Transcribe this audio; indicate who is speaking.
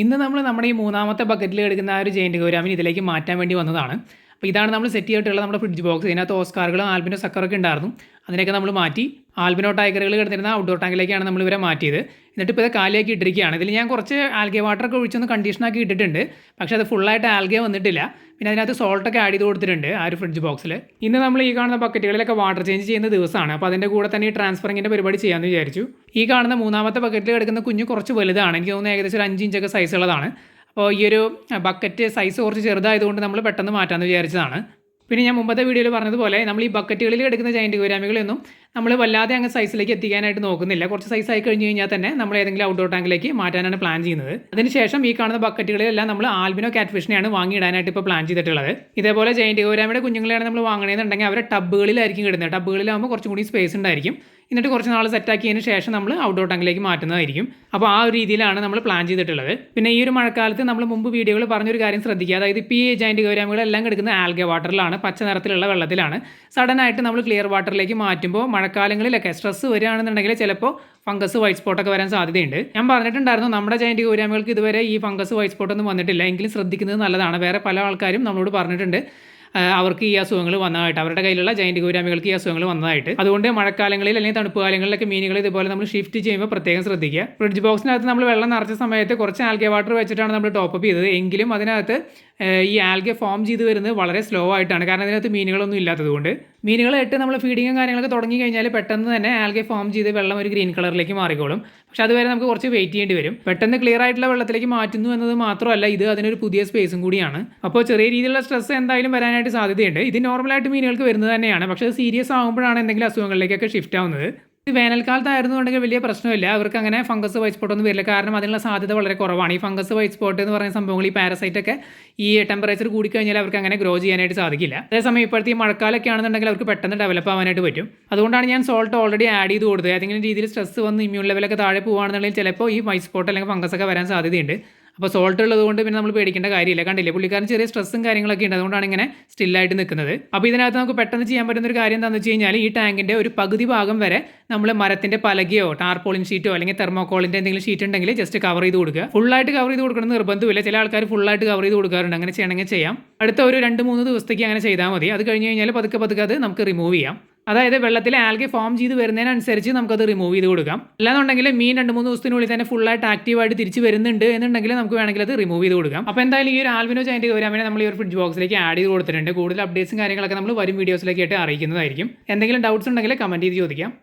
Speaker 1: ഇന്ന് നമ്മൾ നമ്മുടെ ഈ മൂന്നാമത്തെ ബക്കറ്റിൽ എടുക്കുന്ന ആ ഒരു ജെയിൻറ്റ് ഗൗരാമിൻ ഇതിലേക്ക് മാറ്റാൻ വേണ്ടി വന്നതാണ്. അപ്പോൾ ഇതാണ് നമ്മൾ സെറ്റ് ചെയ്തിട്ടുള്ള നമ്മുടെ ഫ്രിഡ്ജ് ബോക്സ്. ഇതിനകത്ത് ഓസ്കാറുകളും ആൽബിനോ സക്കറൊക്കെ ഉണ്ടായിരുന്നു. അതിനൊക്കെ നമ്മൾ മാറ്റി ആൽബിനോ ടൈഗറുകൾ കിടന്നിരുന്ന ഔട്ട്ഡോർ ടാങ്കിലേക്കാണ് നമ്മൾ ഇവരെ മാറ്റിയത്. എന്നിട്ട് ഇപ്പോൾ ഇത് കാലിയാക്കി ഇട്ടിരിക്കുകയാണ്. ഇതിൽ ഞാൻ കുറച്ച് ആൽഗെ വാട്ടറൊക്കെ ഒഴിച്ചൊന്ന് കണ്ടീഷനാക്കി ഇട്ടിട്ടുണ്ട്. പക്ഷേ അത് ഫുള്ളായിട്ട് ആൽഗെ വന്നിട്ടില്ല. പിന്നെ അതിനകത്ത് സോൾട്ടൊക്കെ ആഡ് ചെയ്ത് കൊടുത്തിട്ടുണ്ട് ആ ഒരു ഫ്രിഡ്ജ് ബോക്സിൽ. ഇന്ന് നമ്മൾ ഈ കാണുന്ന ബക്കറ്റുകളിലൊക്കെ വാട്ടർ ചേഞ്ച് ചെയ്യുന്ന ദിവസമാണ്. അപ്പോൾ അതിൻ്റെ കൂടെ തന്നെ ഈ ട്രാൻസ്ഫറിങ്ങിൻ്റെ പരിപാടി ചെയ്യാമെന്ന് വിചാരിച്ചു. ഈ കാണുന്ന മൂന്നാമത്തെ ബക്കറ്റിൽ കിടക്കുന്ന കുഞ്ഞ് കുറച്ച് വലുതാണ്. എനിക്ക് തോന്നുന്നു ഏകദേശം ഒരു 5 ഇഞ്ചൊക്കെ സൈസുള്ളതാണ്. അപ്പോൾ ഈ ഒരു ബക്കറ്റ് സൈസ് കുറച്ച് ചെറുതായതുകൊണ്ട് നമ്മൾ പെട്ടെന്ന് മാറ്റാമെന്ന് വിചാരിച്ചതാണ്. പിന്നെ ഞാൻ മുമ്പത്തെ വീഡിയോയിൽ പറഞ്ഞതുപോലെ നമ്മൾ ഈ ബക്കറ്റുകളിൽ എടുക്കുന്ന ജൈൻറ്റ് ഗൗരാമികളൊന്നും നമ്മൾ വല്ലാതെ അങ്ങ് സൈസിലേക്ക് എത്തിക്കാനായിട്ട് നോക്കുന്നില്ല. കുറച്ച് സൈസ് ആയി കഴിഞ്ഞ് കഴിഞ്ഞാൽ തന്നെ നമ്മൾ ഏതെങ്കിലും ഔട്ട്ഡോർ ടാങ്കിലേക്ക് മാറ്റാനാണ് പ്ലാൻ ചെയ്യുന്നത്. അതിനുശേഷം ഈ കാണുന്ന ബക്കറ്റുകളിലെല്ലാം നമ്മൾ ആൽബിനോ കാറ്റ് ഫിഷിനെയാണ് വാങ്ങിയിടാനായിട്ട് ഇപ്പോൾ പ്ലാൻ ചെയ്തിട്ടുള്ളത്. ഇതേപോലെ ജൈൻറ്റ് ഗൗരാമിയുടെ കുഞ്ഞുങ്ങളെയാണ് നമ്മൾ വാങ്ങണമെന്നുണ്ടെങ്കിൽ അവരെ ടബുകളിലായിരിക്കും ഇടുന്നത്. ടബുകളിലാകുമ്പോൾ കുറച്ചും കൂടി സ്പേസ് ഉണ്ടായിരിക്കും. എന്നിട്ട് കുറച്ച് നാൾ സെറ്റാക്കിയതിന് ശേഷം നമ്മൾ ഔട്ട്ഡോർ ടാങ്കിലേക്ക് മാറ്റുന്നതായിരിക്കും. അപ്പോൾ ആ ഒരു രീതിയിലാണ് നമ്മൾ പ്ലാൻ ചെയ്തിട്ടുള്ളത്. പിന്നെ ഈ ഒരു മഴക്കാലത്ത് നമ്മൾ മുമ്പ് വീഡിയോകൾ പറഞ്ഞൊരു കാര്യം ശ്രദ്ധിക്കുക. അതായത് ഇപ്പോൾ ഈ ജൈൻറ്റ് ഗൗരാമികളെല്ലാം കിടക്കുന്ന ആൽഗെ വാട്ടറിലാണ്, പച്ച നിറത്തിലുള്ള വെള്ളത്തിലാണ്. സഡനായിട്ട് നമ്മൾ ക്ലിയർ വാട്ടറിലേക്ക് മാറ്റുമ്പോൾ മഴക്കാലങ്ങളിലൊക്കെ സ്ട്രെസ് വരികയാണെന്നുണ്ടെങ്കിൽ ചിലപ്പോൾ ഫംഗസ് വൈറ്റ് സ്പോട്ടൊക്കെ വരാൻ സാധ്യതയുണ്ട്. ഞാൻ പറഞ്ഞിട്ടുണ്ടായിരുന്നു നമ്മുടെ ജൈൻറ്റ് ഗൗരാമികൾക്ക് ഇതുവരെ ഈ ഫംഗസ് വൈറ്റ് സ്പോട്ടൊന്നും വന്നിട്ടില്ല. എങ്കിലും ശ്രദ്ധിക്കുന്നത് നല്ലതാണ്. വേറെ പല ആൾക്കാരും നമ്മളോട് പറഞ്ഞിട്ടുണ്ട് അവർക്ക് ഈ അസുഖങ്ങൾ വന്നതായിട്ട്, അവരുടെ കയ്യിലുള്ള ജൈൻറ്റ് ഗൗരാമികൾക്ക് ഈ അസുഖങ്ങൾ വന്നതായിട്ട്. അതുകൊണ്ട് മഴക്കാലങ്ങളിൽ അല്ലെങ്കിൽ തണുപ്പ് കാലങ്ങളിലൊക്കെ മീനുകൾ ഇതുപോലെ നമ്മൾ ഷിഫ്റ്റ് ചെയ്യുമ്പോൾ പ്രത്യേകം ശ്രദ്ധിക്കുക. ഫ്രിഡ്ജ് ബോക്സിനകത്ത് നമ്മൾ വെള്ളം നിറച്ച സമയത്ത് കുറച്ച് ആൽഗെ വാട്ടർ വെച്ചിട്ടാണ് നമ്മൾ ടോപ്പ് അപ്പ് ചെയ്തത്. എങ്കിലും അതിനകത്ത് ഈ ആൽഗെ ഫോം ചെയ്ത് വരുന്നത് വളരെ സ്ലോ ആയിട്ടാണ്. കാരണം അതിനകത്ത് മീനുകളൊന്നും ഇല്ലാത്തതുകൊണ്ട്. മീനുകളായിട്ട് നമ്മൾ ഫീഡിങ്ങും കാര്യങ്ങളൊക്കെ തുടങ്ങി കഴിഞ്ഞാൽ പെട്ടെന്ന് തന്നെ ആൽഗെ ഫോം ചെയ്ത് വെള്ളം ഒരു ഗ്രീൻ കളറിലേക്ക് മാറിക്കോളും. പക്ഷെ അതുവരെ നമുക്ക് കുറച്ച് വെയിറ്റ് ചെയ്യേണ്ടി വരും. പെട്ടെന്ന് ക്ലിയർ ആയിട്ടുള്ള വെള്ളത്തിലേക്ക് മാറ്റുന്നു എന്നത് മാത്രമല്ല, ഇത് അതിനൊരു പുതിയ സ്പേസും കൂടിയാണ്. അപ്പോൾ ചെറിയ രീതിയിലുള്ള സ്ട്രെസ് എന്തായാലും വരാനായിട്ട് സാധ്യതയുണ്ട്. ഇത് നോർമലായിട്ട് മീനുകൾക്ക് വരുന്നത് തന്നെയാണ്. പക്ഷേ സീരിയസ് ആകുമ്പോഴാണ് എന്തെങ്കിലും അസുഖങ്ങളിലേക്കൊക്കെ ഷിഫ്റ്റ് ആവുന്നത്. ഇത് വേനൽക്കാലത്തായിരുന്നുണ്ടെങ്കിൽ വലിയ പ്രശ്നമില്ല. അവർക്ക് അങ്ങനെ ഫംഗസ് വൈറ്റ് സ്പോട്ട് ഒന്നും വരില്ല. കാരണം അതിനുള്ള സാധ്യത വളരെ കുറവാണ്. ഈ ഫംഗസ് വൈറ്റ് സ്പോട്ട് എന്ന് പറയുന്ന സംഭവങ്ങൾ, ഈ പാരസൈറ്റ് ഒക്കെ ഈ ടെമ്പറേച്ചർ കൂടിക്കഴിഞ്ഞാൽ അവർക്ക് അങ്ങനെ ഗ്രോ ചെയ്യാനായിട്ട് സാധിക്കില്ല. അതേസമയം ഇപ്പോഴത്തെ ഈ മഴക്കാലമൊക്കെ ആണെന്നുണ്ടെങ്കിൽ അവർക്ക് പെട്ടെന്ന് ഡെവലപ്പ് ആവാനായിട്ട് പറ്റും. അതുകൊണ്ടാണ് ഞാൻ സോൾട്ട് ഓൾറെഡി ആഡ് ചെയ്ത് കൊടുത്തത്. ഏതെങ്കിലും രീതിയിൽ സ്ട്രെസ് വന്ന് ഇമ്മ്യൂൺ ലെവലൊക്കെ താഴെ പോകുകയാണെന്നുണ്ടെങ്കിൽ ചിലപ്പോൾ ഈ വൈറ്റ് സ്പോട്ട് അല്ലെങ്കിൽ ഫംഗസ് ഒക്കെ വരാൻ സാധ്യതയുണ്ട്. അപ്പോൾ സോൾട്ട് ഉള്ളതുകൊണ്ട് പിന്നെ നമ്മൾ പേടിക്കേണ്ട കാര്യമില്ല. കണ്ടില്ലേ, പുള്ളിക്കാരൻ ചെറിയ സ്ട്രെസ്സും കാര്യങ്ങളൊക്കെ ഉണ്ട്. അതുകൊണ്ടാണ് ഇങ്ങനെ സ്റ്റില്ലായിട്ട് നിൽക്കുന്നത്. അപ്പോൾ ഇതിനകത്ത് നമുക്ക് പെട്ടെന്ന് ചെയ്യാൻ പറ്റുന്ന ഒരു കാര്യം എന്താണെന്ന് വെച്ച് കഴിഞ്ഞാൽ, ഈ ടാങ്കിൻ്റെ ഒരു പകുതി ഭാഗം വരെ നമ്മൾ മരത്തിൻ്റെ പലകയോ ടാർപോളിൻ ഷീറ്റോ അല്ലെങ്കിൽ തെർമോക്കോളിൻ്റെ എന്തെങ്കിലും ഷീറ്റ് ഉണ്ടെങ്കിൽ ജസ്റ്റ് കവർ ചെയ്ത് കൊടുക്കുക. ഫുള്ളായിട്ട് കവർ ചെയ്ത് കൊടുക്കണം നിർബന്ധമില്ല. ചില ആൾക്കാർ ഫുള്ളായിട്ട് കവർ ചെയ്ത് കൊടുക്കാറുണ്ട്. അങ്ങനെ ചെയ്യണമെങ്കിൽ ചെയ്യാം. അടുത്ത ഒരു 2-3 ദിവസത്തേക്ക് അങ്ങനെ ചെയ്താൽ മതി. അത് കഴിഞ്ഞ് കഴിഞ്ഞാൽ പതുക്കെ അത് നമുക്ക് റിമൂവ് ചെയ്യാം. അതായത് വെള്ളത്തിലെ ആൽഗെ ഫോം ചെയ്ത് വരുന്നതിനനുസരിച്ച് നമുക്കത് റിമൂവ് ചെയ്ത് കൊടുക്കാം. അല്ലാന്നുണ്ടെങ്കിൽ മീൻ 2-3 ദിവസത്തിനുള്ളിൽ തന്നെ ഫുള്ളായിട്ട് ആക്റ്റീവായിട്ട് തിരിച്ച് വരുന്നുണ്ട് എന്നുണ്ടെങ്കിൽ നമുക്ക് വേണമെങ്കിൽ അത് റിമൂവ് ചെയ്ത് കൊടുക്കാം. അപ്പോൾ എന്തായാലും ഈ ഒരു ആൽബിനോ ജൈൻറ്റ് ഗൗരാമിനെ നമ്മൾ ഈ ഒരു ഫ്രിഡ്ജ് ബോക്സിലേക്ക് ആഡ് ചെയ്ത് കൊടുത്തിട്ടുണ്ട്. കൂടുതൽ അപ്ഡേറ്റ്സും കാര്യങ്ങളൊക്കെ നമ്മൾ വരും വീഡിയോസിലേക്കായിട്ട് അറിയിക്കുന്നതായിരിക്കും. എന്തെങ്കിലും ഡൗട്ട്സ് ഉണ്ടെങ്കിൽ കമൻറ്റ് ചെയ്ത് ചോദിക്കാം.